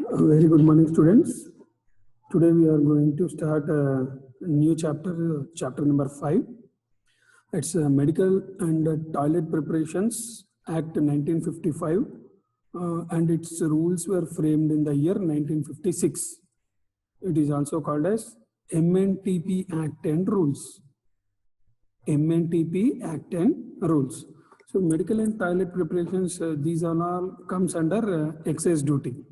Very good morning, students. Today we are going to start a new chapter, chapter number 5. It's Medical and Toilet Preparations Act 1955, and its rules were framed in the year 1956. It is also called as MNTP Act and Rules. MNTP Act and Rules. So medical and toilet preparations, these all comes under excise duty.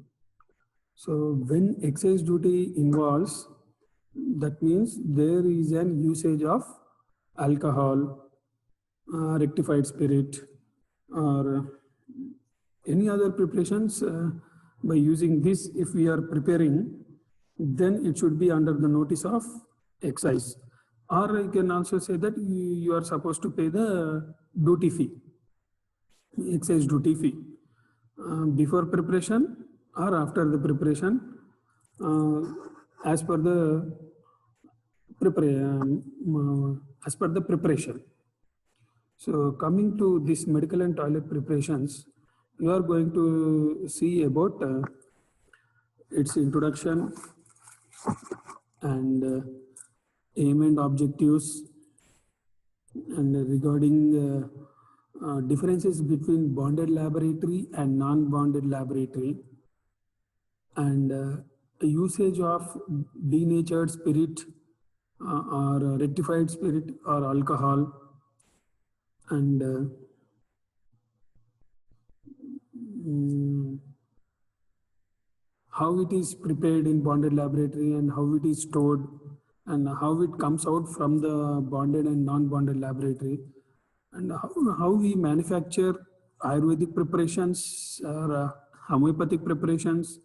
So when excise duty involves, that means there is an usage of alcohol, rectified spirit, or any other preparations. By using this, if we are preparing, then it should be under the notice of excise. Or I can also say that you are supposed to pay the duty fee, excise duty fee, before preparation or after the preparation, as per the preparation. So coming to this medical and toilet preparations, you are going to see about its introduction and aim and objectives, and regarding differences between bonded laboratory and non-bonded laboratory, and the usage of denatured spirit or rectified spirit or alcohol, and how it is prepared in bonded laboratory and how it is stored and how it comes out from the bonded and non-bonded laboratory, and how we manufacture Ayurvedic preparations or homeopathic preparations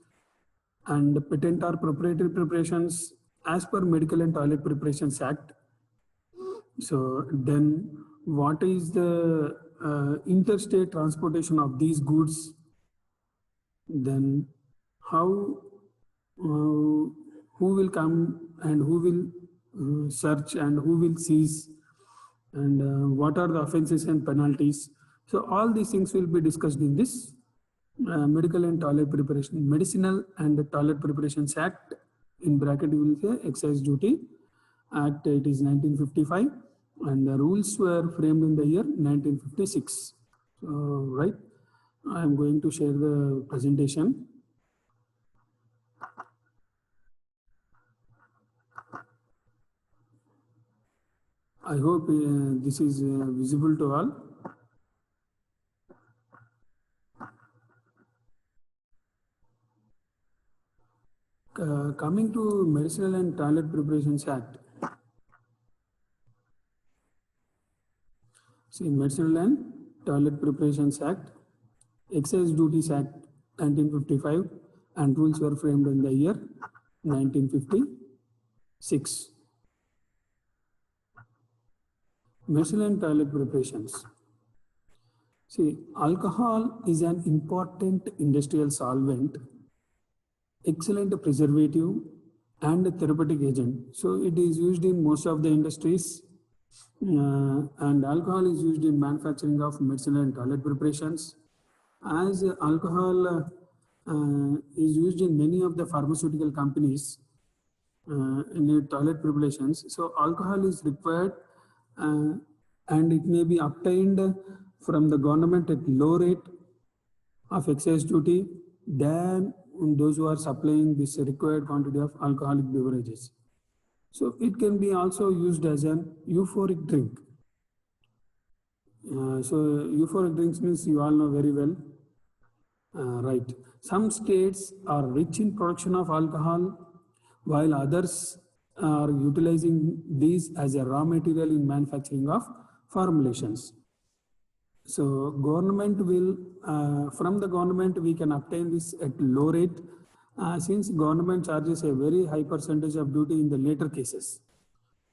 and patent or proprietary preparations as per Medical and Toilet Preparations Act. So then what is the interstate transportation of these goods? Then how, who will come and who will search and who will seize, and what are the offenses and penalties. So all these things will be discussed in this Medical and Toilet Preparation, Medicinal and Toilet Preparations Act, in bracket you will say Excise Duty Act. It is 1955 and the rules were framed in the year 1956. So, right, I am going to share the presentation. I hope this is visible to all. Coming to Medicinal and Toilet Preparations Act. See, Medicinal and Toilet Preparations Act, Excise Duties Act 1955, and rules were framed in the year 1956. Medicinal and toilet preparations. See, alcohol is an important industrial solvent, excellent preservative and therapeutic agent. So it is used in most of the industries, and alcohol is used in manufacturing of medicinal and toilet preparations. As alcohol is used in many of the pharmaceutical companies in the toilet preparations, so alcohol is required, and it may be obtained from the government at low rate of excise duty than those who are supplying this required quantity of alcoholic beverages. So it can be also used as an euphoric drink. So euphoric drinks means you all know very well, right? Some states are rich in production of alcohol, while others are utilizing these as a raw material in manufacturing of formulations. So government will, from the government we can obtain this at low rate, since government charges a very high percentage of duty in the later cases.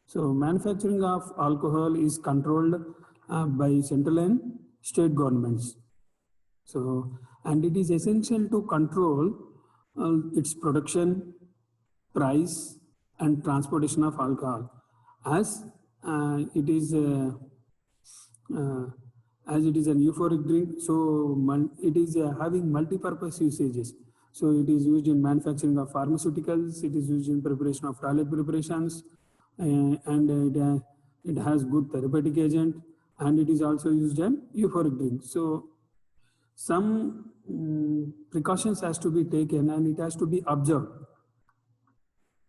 So manufacturing of alcohol is controlled by central and state governments. So, and it is essential to control its production, price, and transportation of alcohol, as it is an euphoric drink. So it is having multi-purpose usages. So it is used in manufacturing of pharmaceuticals, it is used in preparation of toilet preparations, and it has good therapeutic agent, and it is also used in euphoric drink. So some precautions has to be taken and it has to be observed.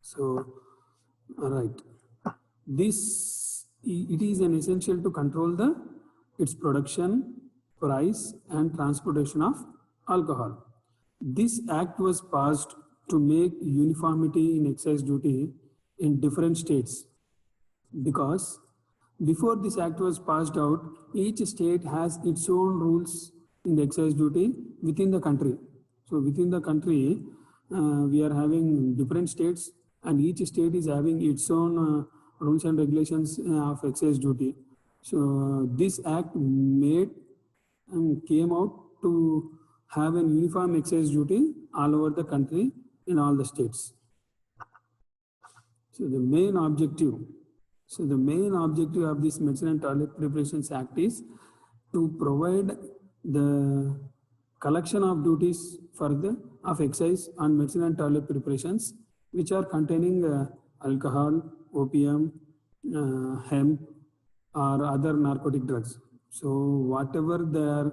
So, all right. It is an essential to control its production, price, and transportation of alcohol. This act was passed to make uniformity in excise duty in different states, because before this act was passed out, each state has its own rules in the excise duty within the country. So within the country, we are having different states, and each state is having its own rules and regulations of excise duty. So this act came out to have an uniform excise duty all over the country in all the states. So the main objective of this Medicine and Toilet Preparations Act is to provide the collection of duties of excise on medicine and toilet preparations which are containing alcohol, opium, hemp, or other narcotic drugs. So whatever they are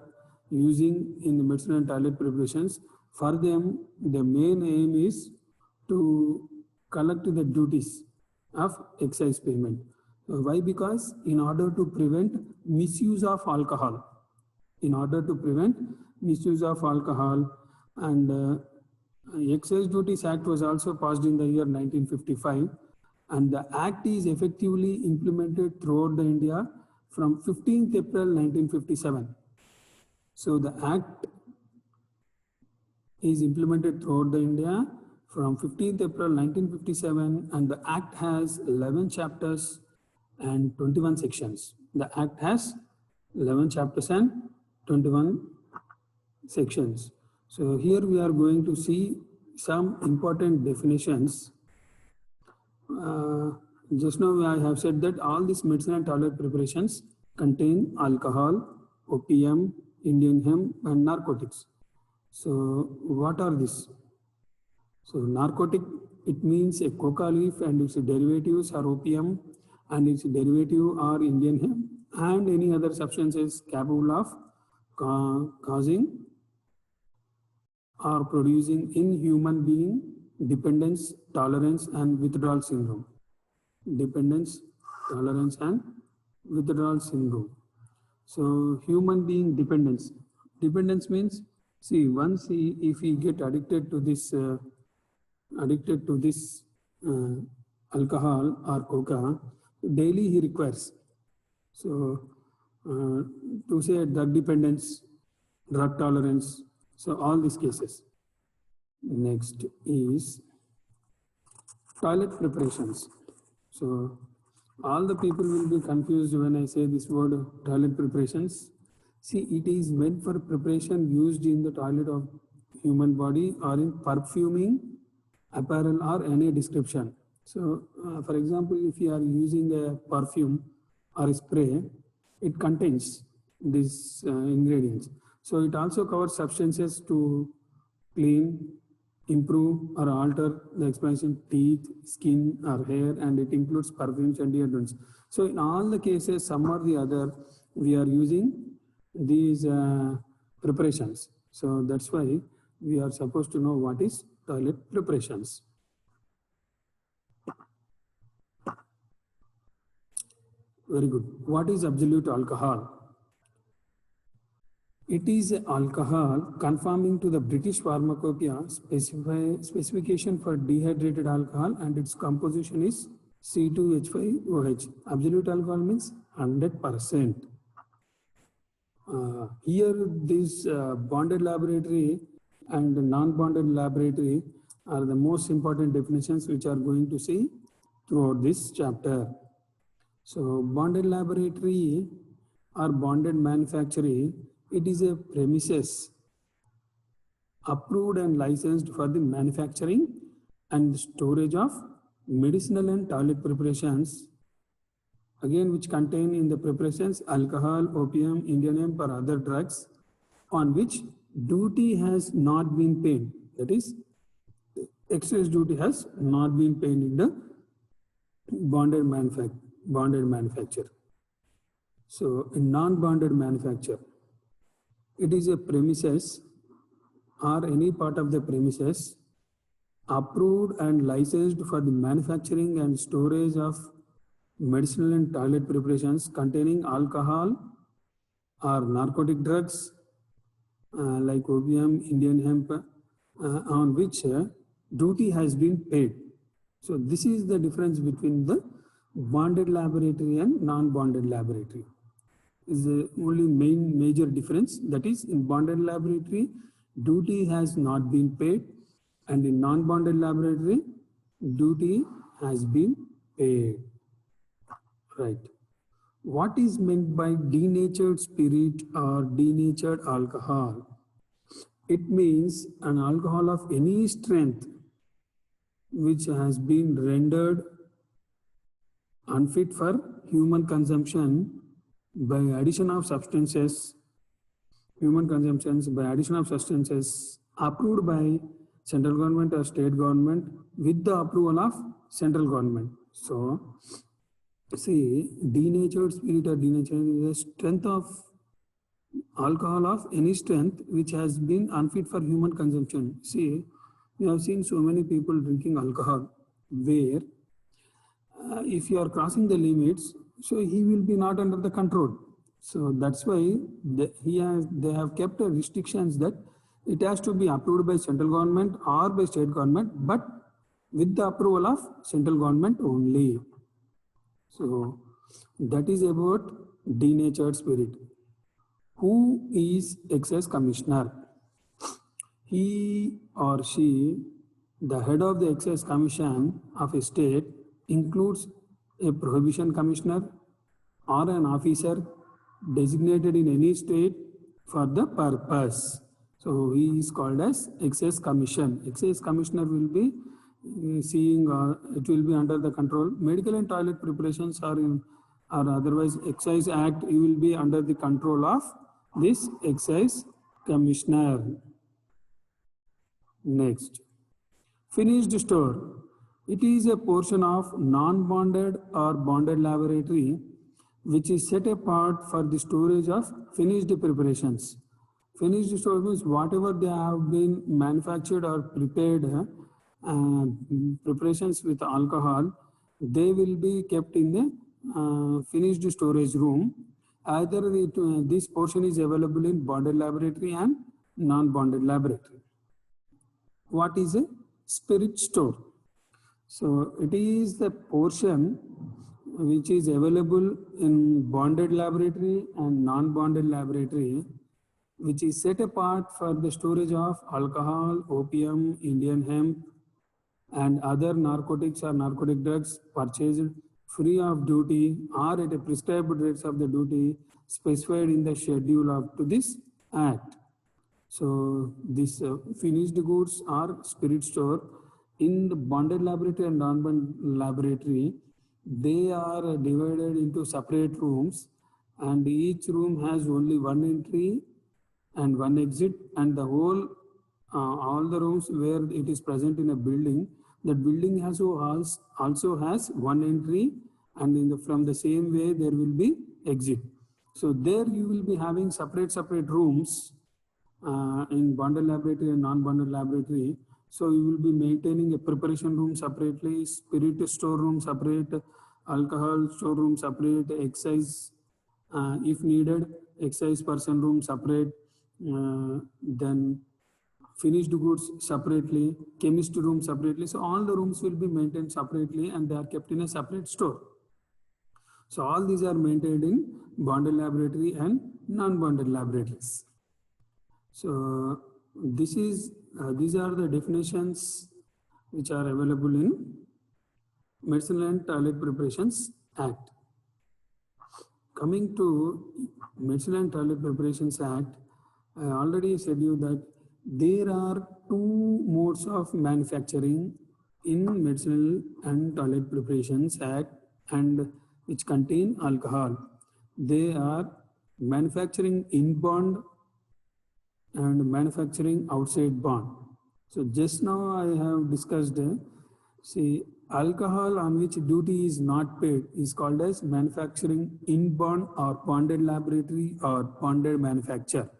using in the medicine and toilet preparations, for them the main aim is to collect the duties of excise payment. Why? Because in order to prevent misuse of alcohol, and Excise Duties Act was also passed in the year 1955, and the act is effectively implemented throughout the India from 15th April 1957. So the act is implemented throughout the India from 15th April 1957, and the act has 11 chapters and 21 sections. The act has 11 chapters and 21 sections. So here we are going to see some important definitions. Just now I have said that all these medicine and toilet preparations contain alcohol, opium, Indian hemp, and narcotics. So what are these? So narcotic, it means a coca leaf and its derivatives are opium and its derivative are Indian hemp and any other substances capable of causing or producing in human being dependence, tolerance, and withdrawal syndrome. Dependence, tolerance, and withdrawal syndrome. So alcohol being dependence. Dependence means, see, once if he get addicted to this alcohol or coca, daily he requires. So to say drug dependence, drug tolerance, so all these cases. Next is toilet preparations. So all the people will be confused when I say this word toilet preparations. See, it is meant for preparation used in the toilet of human body or in perfuming, apparel, or any description. So for example, if you are using a perfume or a spray, it contains these ingredients. So it also covers substances to clean, improve, or alter the expansion teeth, skin, or hair, and it includes perfumes and deodorants. So in all the cases, some or the other, we are using these preparations. So that's why we are supposed to know what is toilet preparations. Very good. What is absolute alcohol? It is alcohol conforming to the British Pharmacopoeia specification for dehydrated alcohol, and its composition is C2H5OH. Absolute alcohol means 100%. Here this bonded laboratory and non-bonded laboratory are the most important definitions which are going to see throughout this chapter. So bonded laboratory or bonded manufacturing, it is a premises approved and licensed for the manufacturing and storage of medicinal and toilet preparations, again which contain in the preparations alcohol, opium, Indian hemp, or other drugs on which duty has not been paid. That is, excise duty has not been paid in the bonded manufacture. So in non-bonded manufacture, it is a premises or any part of the premises approved and licensed for the manufacturing and storage of medicinal and toilet preparations containing alcohol or narcotic drugs like opium, Indian hemp, on which duty has been paid. So this is the difference between the bonded laboratory and non-bonded laboratory. Is the only major difference. That is, in bonded laboratory, duty has not been paid, and in non-bonded laboratory, duty has been paid. Right. What is meant by denatured spirit or denatured alcohol? It means an alcohol of any strength which has been rendered unfit for human consumption by addition of substances, by addition of substances approved by central government or state government with the approval of central government. So, see, denatured spirit or denatured is a strength of alcohol of any strength which has been unfit for human consumption. See, we have seen so many people drinking alcohol where if you are crossing the limits, so he will be not under the control. So that's why they have kept restrictions that it has to be approved by central government or by state government, but with the approval of central government only. So that is about denatured spirit. Who is excise commissioner? He or she, the head of the excise commission of a state, includes a prohibition commissioner or an officer designated in any state for the purpose. So he is called as excise commission. Excise commissioner will be seeing, it will be under the control. Medical and toilet preparations are otherwise excise act, you will be under the control of this excise commissioner. Next, finished store. It is a portion of non-bonded or bonded laboratory which is set apart for the storage of finished preparations. Finished store means whatever they have been manufactured or prepared preparations with alcohol, they will be kept in the finished storage room. Either this portion is available in bonded laboratory and non-bonded laboratory. What is a spirit store? So it is the portion which is available in bonded laboratory and non-bonded laboratory, which is set apart for the storage of alcohol, opium, Indian hemp, and other narcotics or narcotic drugs purchased free of duty or at a prescribed rates of the duty specified in the schedule of to this act. So this finished goods or spirit store in the bonded laboratory and non-bonded laboratory, they are divided into separate rooms, and each room has only one entry and one exit, and the whole all the rooms where it is present in a building, that building also has one entry, and from the same way there will be exit. So there you will be having separate rooms in bonded laboratory and non-bonded laboratory. So you will be maintaining a preparation room separately, spirit store room separate, alcohol store room separate, excise if needed, excise person room separate, then finished goods separately, chemist room separately. So all the rooms will be maintained separately and they are kept in a separate store. So all these are maintained in bonded laboratory and non-bonded laboratories. So these are the definitions which are available in Medicinal and Toilet Preparations Act. Coming to Medicinal and Toilet Preparations Act, I already said you that there are two modes of manufacturing in Medicinal and Toilet Preparations Act and which contain alcohol. They are manufacturing in bond and manufacturing outside bond. So just now I have discussed, see, alcohol on which duty is not paid is called as manufacturing in bond or bonded laboratory or bonded manufacture.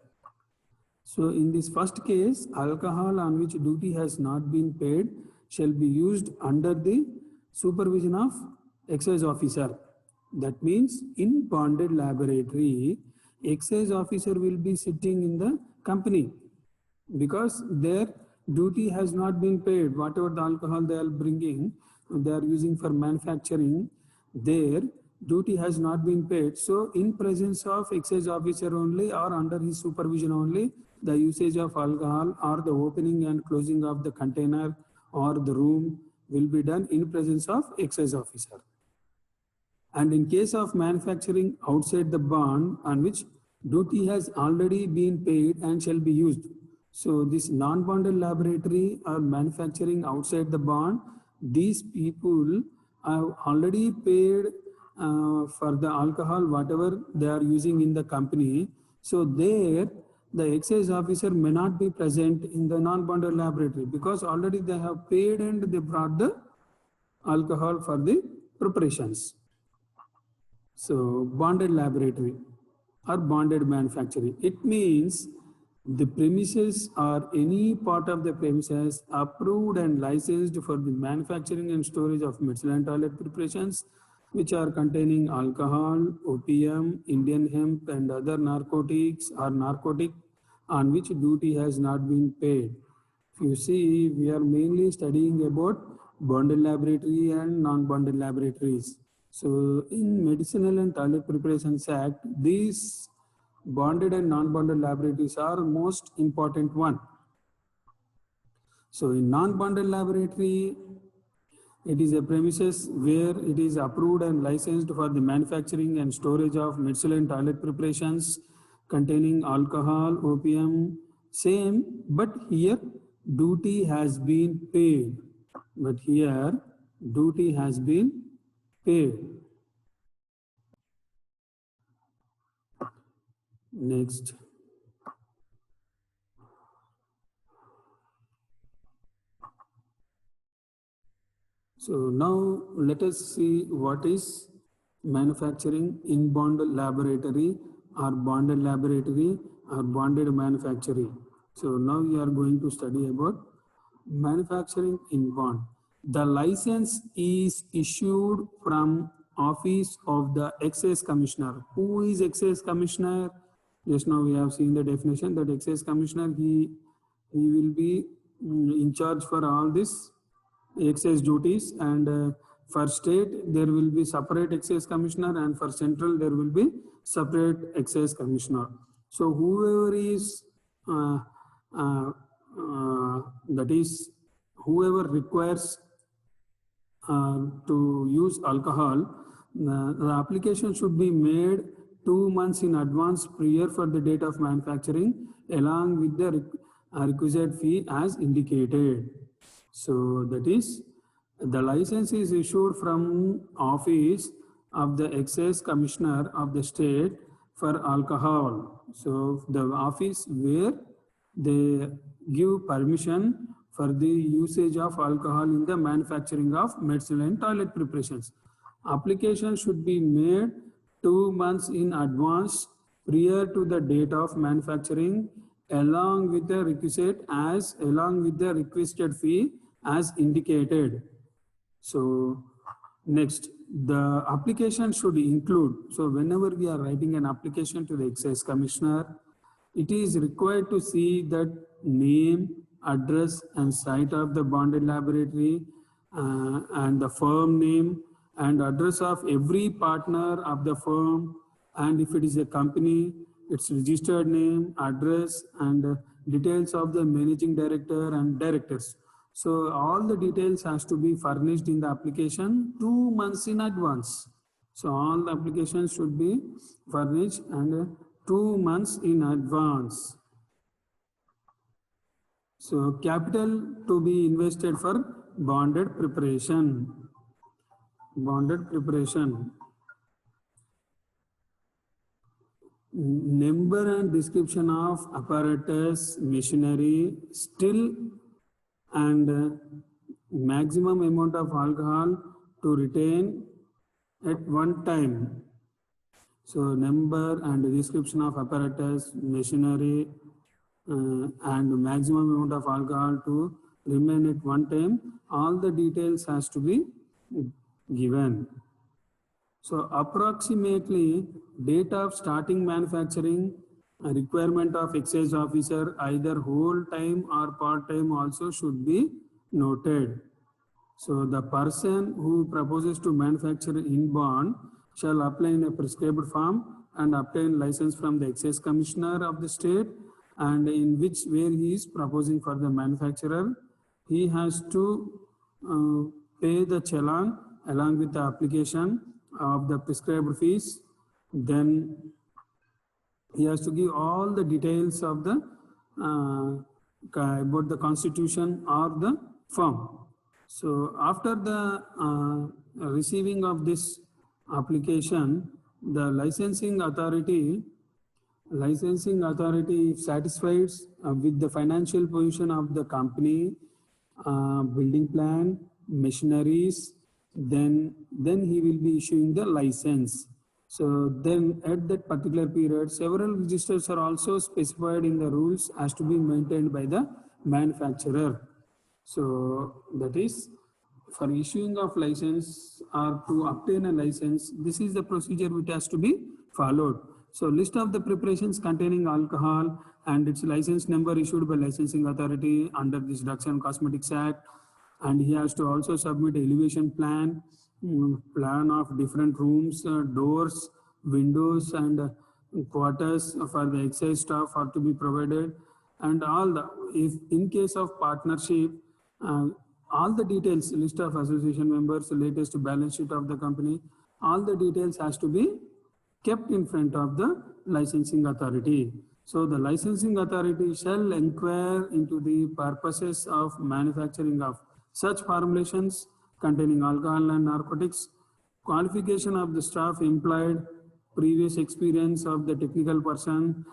So in this first case, alcohol on which duty has not been paid shall be used under the supervision of excise officer. That means in bonded laboratory, excise officer will be sitting in the company because their duty has not been paid. Whatever the alcohol they are bringing, they are using for manufacturing, their duty has not been paid. So in presence of excise officer only or under his supervision only, the usage of alcohol or the opening and closing of the container or the room will be done in presence of excise officer. And in case of manufacturing outside the bond on which duty has already been paid and shall be used. So this non-bonded laboratory or manufacturing outside the bond, these people have already paid for the alcohol, whatever they are using in the company. So there, the excise officer may not be present in the non-bonded laboratory because already they have paid and they brought the alcohol for the preparations. So bonded laboratory or bonded manufacturing. It means the premises or any part of the premises approved and licensed for the manufacturing and storage of medicine and toilet preparations which are containing alcohol, opium, Indian hemp and other narcotics or narcotic on which duty has not been paid. If you see, we are mainly studying about bonded laboratory and non-bonded laboratories. So in Medicinal and Toilet Preparations Act, these bonded and non-bonded laboratories are most important one. So in non-bonded laboratory, it is a premises where it is approved and licensed for the manufacturing and storage of medicinal and toilet preparations containing alcohol, opium, same, but here duty has been paid. But here duty has been paid. Next. So now let us see what is manufacturing in bonded laboratory or bonded laboratory or bonded manufacturing. So now we are going to study about manufacturing in bond. The license is issued from office of the excise commissioner. Who is excise commissioner? Just now we have seen the definition that excise commissioner, he will be in charge for all this excise duties, and for state there will be separate excise commissioner and for central there will be separate excise commissioner. So whoever is that is whoever requires to use alcohol, the application should be made 2 months in advance prior for the date of manufacturing along with the requisite fee as indicated. So that is, the license is issued from office of the excise commissioner of the state for alcohol. So the office where they give permission for the usage of alcohol in the manufacturing of medicine and toilet preparations. Application should be made 2 months in advance prior to the date of manufacturing along with the requested fee as indicated. So next, the application should include, so whenever we are writing an application to the excise commissioner, it is required to see that name, address and site of the bonded laboratory and the firm name and address of every partner of the firm, and if it is a company, its registered name, address and details of the managing director and directors. So all the details has to be furnished in the application 2 months in advance. So all the applications should be furnished and 2 months in advance. So capital to be invested for bonded preparation. Bonded preparation. Number and description of apparatus, machinery, still and maximum amount of alcohol to retain at one time. So number and description of apparatus, machinery, and maximum amount of alcohol to remain at one time. All the details has to be given. So approximately date of starting manufacturing, requirement of excise officer, either whole time or part time also should be noted. So the person who proposes to manufacture in bond shall apply in a prescribed form and obtain license from the excise commissioner of the state, and in which where he is proposing for the manufacturer, he has to pay the challan along with the application of the prescribed fees. Then he has to give all the details of the about the constitution or the firm. So after the receiving of this application, the licensing authority if satisfied with the financial position of the company, building plan, machineries, then he will be issuing the license. So then at that particular period, several registers are also specified in the rules as to be maintained by the manufacturer. So that is for issuing of license or to obtain a license, this is the procedure which has to be followed. So list of the preparations containing alcohol and its license number issued by licensing authority under this Drugs and Cosmetics Act, and he has to also submit elevation plan, plan of different rooms, doors, windows, and quarters for the excise staff are to be provided, and all the, if in case of partnership, all the details, list of association members, latest balance sheet of the company, all the details has to be kept in front of the licensing authority. So the licensing authority shall inquire into the purposes of manufacturing of such formulations containing alcohol and narcotics, qualification of the staff employed, previous experience of the technical person,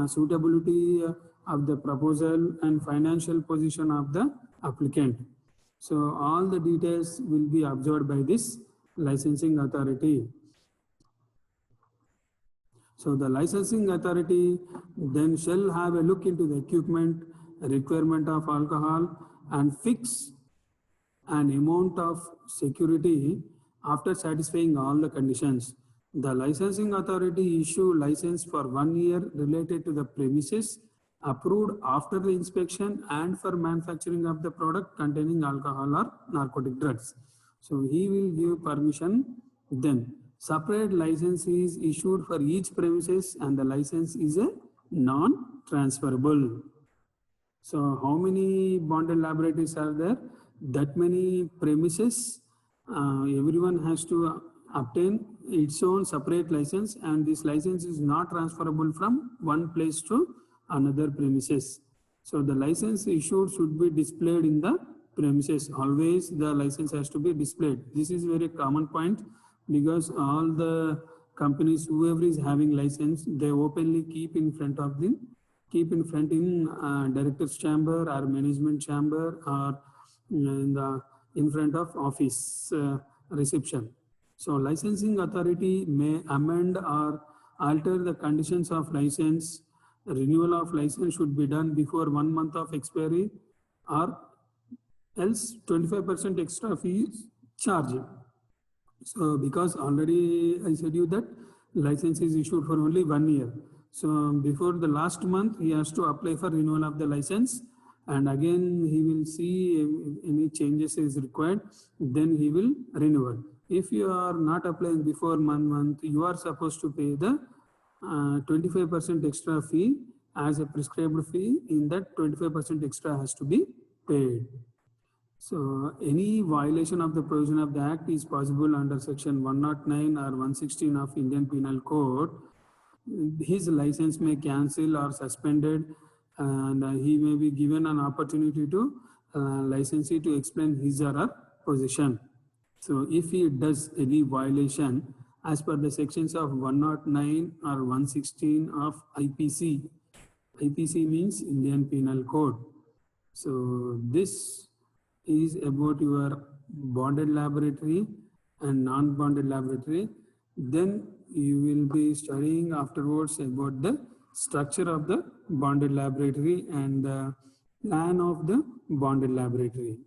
suitability of the proposal, and financial position of the applicant. So all the details will be observed by this licensing authority. So the licensing authority then shall have a look into the equipment, requirement of alcohol, and fix an amount of security after satisfying all the conditions. The licensing authority issue license for 1 year related to the premises approved after the inspection and for manufacturing of the product containing alcohol or narcotic drugs. So he will give permission. Then separate license is issued for each premises and the license is a non-transferable. So how many bonded laboratories are there? That many premises, everyone has to obtain its own separate license, and this license is not transferable from one place to another premises. So the license issued should be displayed in the premises. Always the license has to be displayed. This is very common point, because all the companies, whoever is having license, they openly keep in front in director's chamber or management chamber or in front of office reception. So licensing authority may amend or alter the conditions of license. Renewal of license should be done before 1 month of expiry, or else 25% extra fee is charged. So because already I said you that license is issued for only 1 year. So before the last month, he has to apply for renewal of the license, and again he will see if any changes is required, then he will renew it. If you are not applying before 1 month, you are supposed to pay the 25% extra fee as a prescribed fee. In that 25% extra has to be paid. So any violation of the provision of the Act is possible under section 109 or 116 of Indian Penal Code. His license may cancel or suspended, and he may be given an opportunity to licensee to explain his or her position. So if he does any violation as per the sections of 109 or 116 of IPC, IPC means Indian Penal Code. So this is about your bonded laboratory and non-bonded laboratory. Then you will be studying afterwards about the structure of the bonded laboratory and the plan of the bonded laboratory.